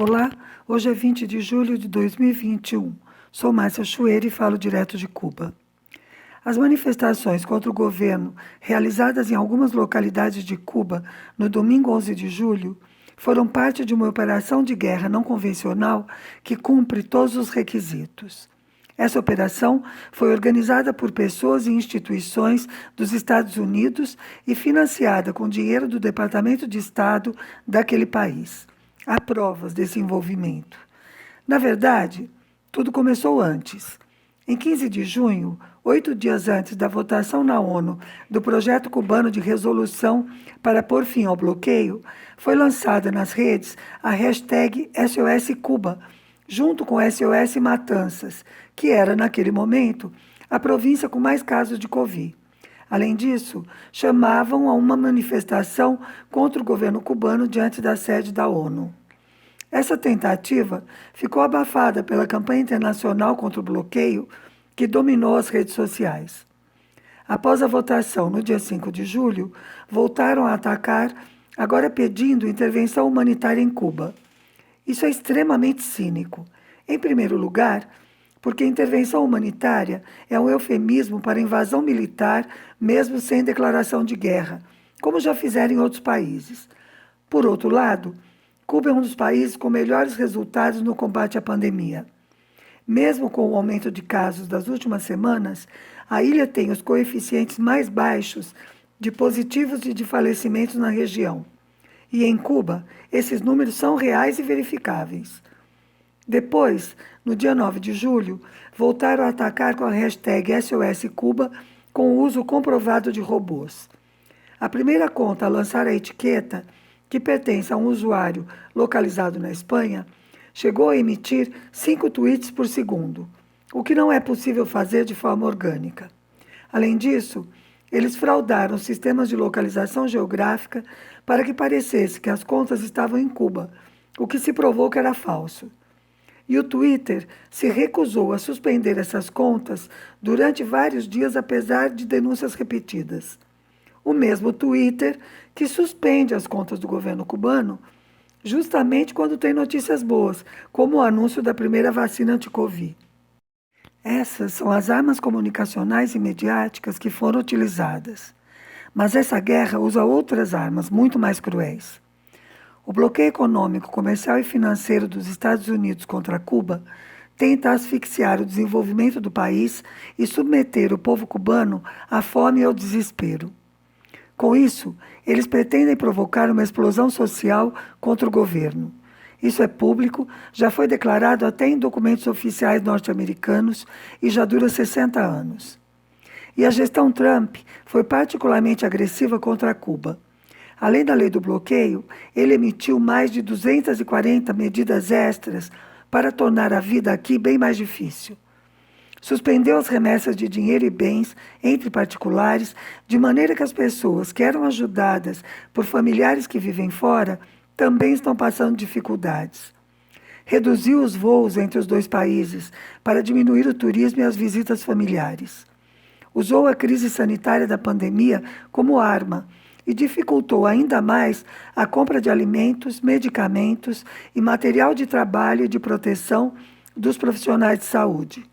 Olá, hoje é 20 de julho de 2021. Sou Márcia Chueira e falo direto de Cuba. As manifestações contra o governo, realizadas em algumas localidades de Cuba no domingo 11 de julho, foram parte de uma operação de guerra não convencional que cumpre todos os requisitos. Essa operação foi organizada por pessoas e instituições dos Estados Unidos e financiada com dinheiro do Departamento de Estado daquele país. Há provas desse envolvimento. Na verdade, tudo começou antes. Em 15 de junho, 8 dias antes da votação na ONU do projeto cubano de resolução para pôr fim ao bloqueio, foi lançada nas redes a hashtag SOS Cuba, junto com SOS Matanças, que era, naquele momento, a província com mais casos de Covid. Além disso, chamavam a uma manifestação contra o governo cubano diante da sede da ONU. Essa tentativa ficou abafada pela campanha internacional contra o bloqueio, que dominou as redes sociais. Após a votação, no dia 5 de julho, voltaram a atacar, agora pedindo intervenção humanitária em Cuba. Isso é extremamente cínico. Em primeiro lugar, porque intervenção humanitária é um eufemismo para invasão militar, mesmo sem declaração de guerra, como já fizeram em outros países. Por outro lado, Cuba é um dos países com melhores resultados no combate à pandemia. Mesmo com o aumento de casos das últimas semanas, a ilha tem os coeficientes mais baixos de positivos e de falecimentos na região. E em Cuba, esses números são reais e verificáveis. Depois, no dia 9 de julho, voltaram a atacar com a hashtag SOS Cuba com o uso comprovado de robôs. A primeira conta a lançar a etiqueta, que pertence a um usuário localizado na Espanha, chegou a emitir 5 tweets por segundo, o que não é possível fazer de forma orgânica. Além disso, eles fraudaram sistemas de localização geográfica para que parecesse que as contas estavam em Cuba, o que se provou que era falso. E o Twitter se recusou a suspender essas contas durante vários dias, apesar de denúncias repetidas. O mesmo Twitter que suspende as contas do governo cubano justamente quando tem notícias boas, como o anúncio da primeira vacina anti-Covid. Essas são as armas comunicacionais e mediáticas que foram utilizadas. Mas essa guerra usa outras armas muito mais cruéis. O bloqueio econômico, comercial e financeiro dos Estados Unidos contra Cuba tenta asfixiar o desenvolvimento do país e submeter o povo cubano à fome e ao desespero. Com isso, eles pretendem provocar uma explosão social contra o governo. Isso é público, já foi declarado até em documentos oficiais norte-americanos e já dura 60 anos. E a gestão Trump foi particularmente agressiva contra Cuba. Além da lei do bloqueio, ele emitiu mais de 240 medidas extras para tornar a vida aqui bem mais difícil. Suspendeu as remessas de dinheiro e bens entre particulares, de maneira que as pessoas que eram ajudadas por familiares que vivem fora também estão passando dificuldades. Reduziu os voos entre os dois países para diminuir o turismo e as visitas familiares. Usou a crise sanitária da pandemia como arma e dificultou ainda mais a compra de alimentos, medicamentos e material de trabalho e de proteção dos profissionais de saúde.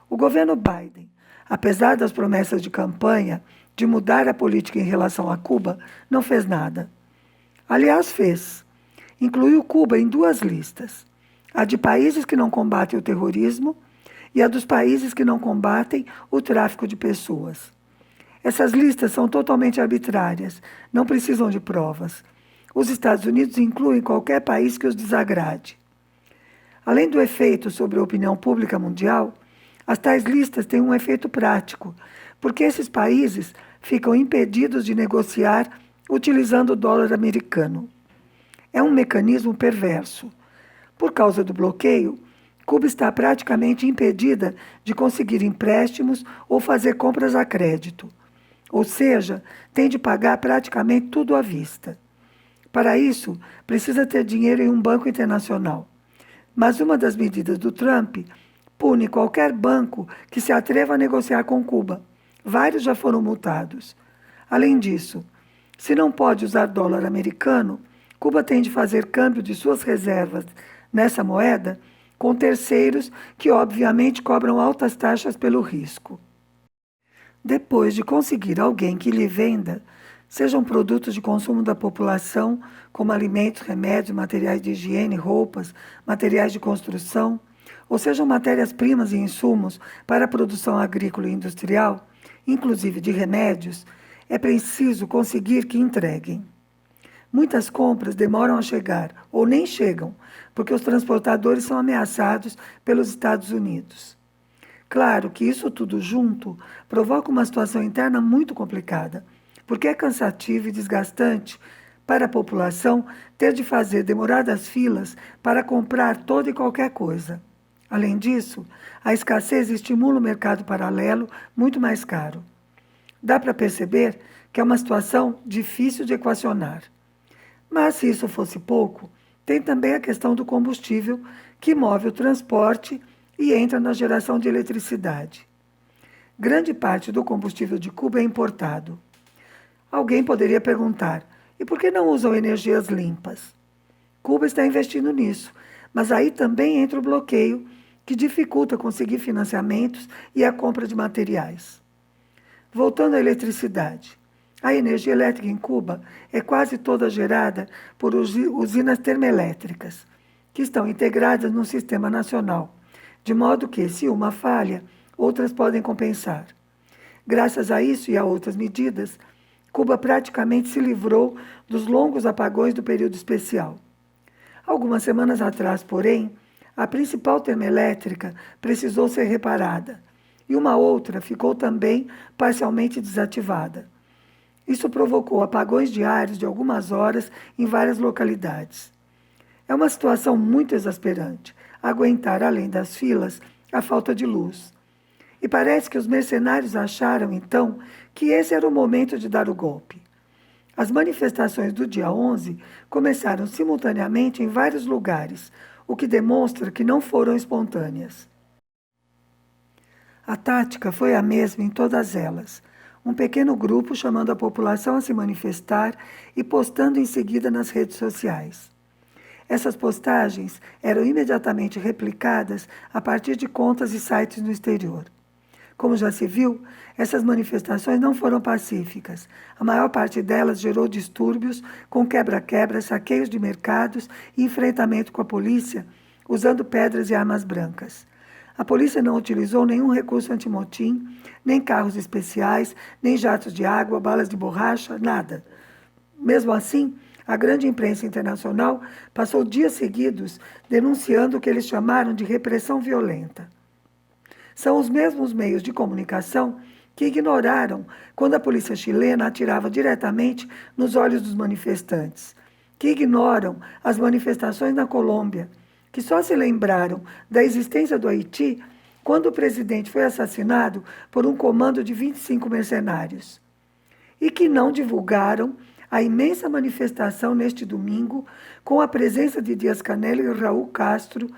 O governo Biden, apesar das promessas de campanha de mudar a política em relação a Cuba, não fez nada. Aliás, fez. Incluiu Cuba em 2 listas: a de países que não combatem o terrorismo e a dos países que não combatem o tráfico de pessoas. Essas listas são totalmente arbitrárias, não precisam de provas. Os Estados Unidos incluem qualquer país que os desagrade. Além do efeito sobre a opinião pública mundial, as tais listas têm um efeito prático, porque esses países ficam impedidos de negociar utilizando o dólar americano. É um mecanismo perverso. Por causa do bloqueio, Cuba está praticamente impedida de conseguir empréstimos ou fazer compras a crédito. Ou seja, tem de pagar praticamente tudo à vista. Para isso, precisa ter dinheiro em um banco internacional. Mas uma das medidas do Trump pune qualquer banco que se atreva a negociar com Cuba. Vários já foram multados. Além disso, se não pode usar dólar americano, Cuba tem de fazer câmbio de suas reservas nessa moeda com terceiros que, obviamente, cobram altas taxas pelo risco. Depois de conseguir alguém que lhe venda, sejam produtos de consumo da população, como alimentos, remédios, materiais de higiene, roupas, materiais de construção, ou sejam matérias-primas e insumos para a produção agrícola e industrial, inclusive de remédios, é preciso conseguir que entreguem. Muitas compras demoram a chegar ou nem chegam, porque os transportadores são ameaçados pelos Estados Unidos. Claro que isso tudo junto provoca uma situação interna muito complicada, porque é cansativo e desgastante para a população ter de fazer demoradas filas para comprar toda e qualquer coisa. Além disso, a escassez estimula o mercado paralelo muito mais caro. Dá para perceber que é uma situação difícil de equacionar. Mas, se isso fosse pouco, tem também a questão do combustível, que move o transporte e entra na geração de eletricidade. Grande parte do combustível de Cuba é importado. Alguém poderia perguntar, e por que não usam energias limpas? Cuba está investindo nisso, mas aí também entra o bloqueio, que dificulta conseguir financiamentos e a compra de materiais. Voltando à eletricidade. A energia elétrica em Cuba é quase toda gerada por usinas termoelétricas, que estão integradas no sistema nacional, de modo que, se uma falha, outras podem compensar. Graças a isso e a outras medidas, Cuba praticamente se livrou dos longos apagões do período especial. Algumas semanas atrás, porém, a principal termoelétrica precisou ser reparada e uma outra ficou também parcialmente desativada. Isso provocou apagões diários de algumas horas em várias localidades. É uma situação muito exasperante, aguentar, além das filas, a falta de luz. E parece que os mercenários acharam, então, que esse era o momento de dar o golpe. As manifestações do dia 11 começaram simultaneamente em vários lugares, o que demonstra que não foram espontâneas. A tática foi a mesma em todas elas. Um pequeno grupo chamando a população a se manifestar e postando em seguida nas redes sociais. Essas postagens eram imediatamente replicadas a partir de contas e sites no exterior. Como já se viu, essas manifestações não foram pacíficas. A maior parte delas gerou distúrbios, com quebra-quebra, saqueios de mercados e enfrentamento com a polícia, usando pedras e armas brancas. A polícia não utilizou nenhum recurso antimotim, nem carros especiais, nem jatos de água, balas de borracha, nada. Mesmo assim, a grande imprensa internacional passou dias seguidos denunciando o que eles chamaram de repressão violenta. São os mesmos meios de comunicação que ignoraram quando a polícia chilena atirava diretamente nos olhos dos manifestantes, que ignoram as manifestações na Colômbia, que só se lembraram da existência do Haiti quando o presidente foi assassinado por um comando de 25 mercenários, e que não divulgaram a imensa manifestação neste domingo com a presença de Díaz-Canel e Raul Castro,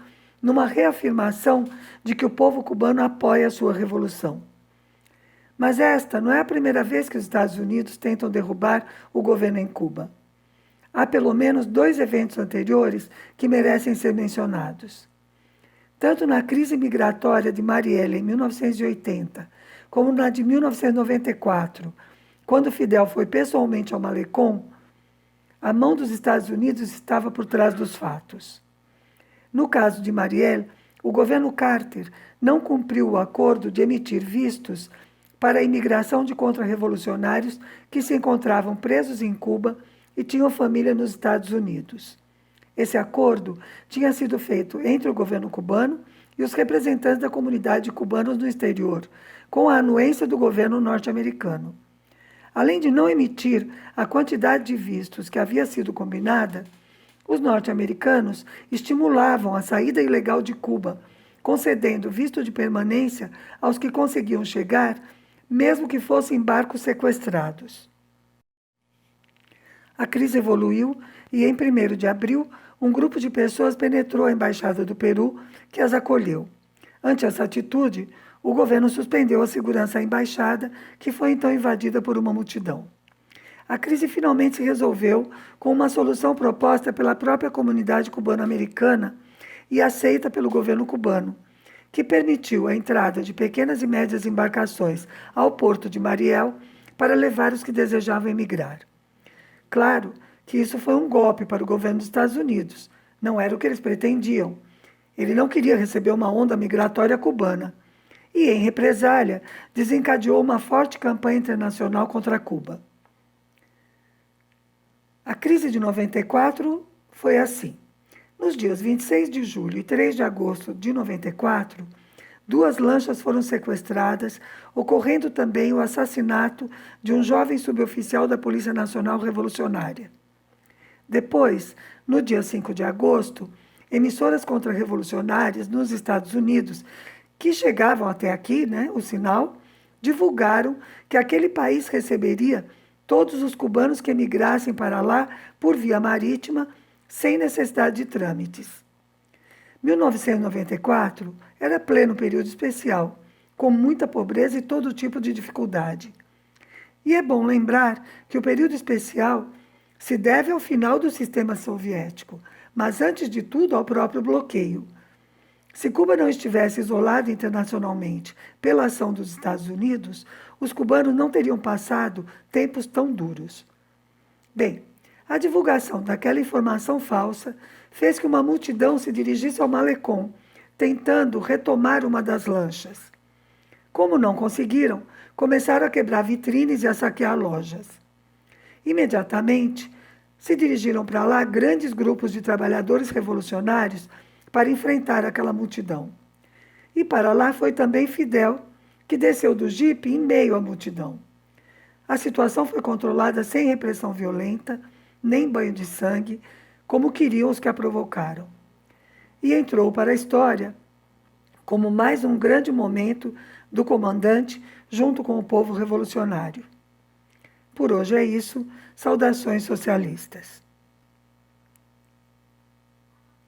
numa reafirmação de que o povo cubano apoia a sua revolução. Mas esta não é a primeira vez que os Estados Unidos tentam derrubar o governo em Cuba. Há pelo menos 2 eventos anteriores que merecem ser mencionados. Tanto na crise migratória de Marielle em 1980, como na de 1994, quando Fidel foi pessoalmente ao Malecón, a mão dos Estados Unidos estava por trás dos fatos. No caso de Marielle, o governo Carter não cumpriu o acordo de emitir vistos para a imigração de contra-revolucionários que se encontravam presos em Cuba e tinham família nos Estados Unidos. Esse acordo tinha sido feito entre o governo cubano e os representantes da comunidade de cubanos no exterior, com a anuência do governo norte-americano. Além de não emitir a quantidade de vistos que havia sido combinada, os norte-americanos estimulavam a saída ilegal de Cuba, concedendo visto de permanência aos que conseguiam chegar, mesmo que fossem barcos sequestrados. A crise evoluiu e, em 1º de abril, um grupo de pessoas penetrou a Embaixada do Peru, que as acolheu. Ante essa atitude, o governo suspendeu a segurança à embaixada, que foi então invadida por uma multidão. a crise finalmente se resolveu com uma solução proposta pela própria comunidade cubano-americana e aceita pelo governo cubano, que permitiu a entrada de pequenas e médias embarcações ao porto de Mariel para levar os que desejavam emigrar. Claro que isso foi um golpe para o governo dos Estados Unidos. Não era o que eles pretendiam. Ele não queria receber uma onda migratória cubana. E, em represália, desencadeou uma forte campanha internacional contra Cuba. A crise de 94 foi assim. Nos dias 26 de julho e 3 de agosto de 94, 2 lanchas foram sequestradas, ocorrendo também o assassinato de um jovem suboficial da Polícia Nacional Revolucionária. Depois, no dia 5 de agosto, emissoras contra-revolucionárias nos Estados Unidos, que chegavam até aqui, o sinal, divulgaram que aquele país receberia todos os cubanos que emigrassem para lá por via marítima, sem necessidade de trâmites. 1994 era pleno período especial, com muita pobreza e todo tipo de dificuldade. E é bom lembrar que o período especial se deve ao final do sistema soviético, mas antes de tudo ao próprio bloqueio. Se Cuba não estivesse isolada internacionalmente pela ação dos Estados Unidos, os cubanos não teriam passado tempos tão duros. Bem, a divulgação daquela informação falsa fez que uma multidão se dirigisse ao malecón, tentando retomar uma das lanchas. Como não conseguiram, começaram a quebrar vitrines e a saquear lojas. Imediatamente, se dirigiram para lá grandes grupos de trabalhadores revolucionários para enfrentar aquela multidão. E para lá foi também Fidel, que desceu do jipe em meio à multidão. A situação foi controlada sem repressão violenta, nem banho de sangue, como queriam os que a provocaram. E entrou para a história como mais um grande momento do comandante junto com o povo revolucionário. Por hoje é isso. Saudações socialistas.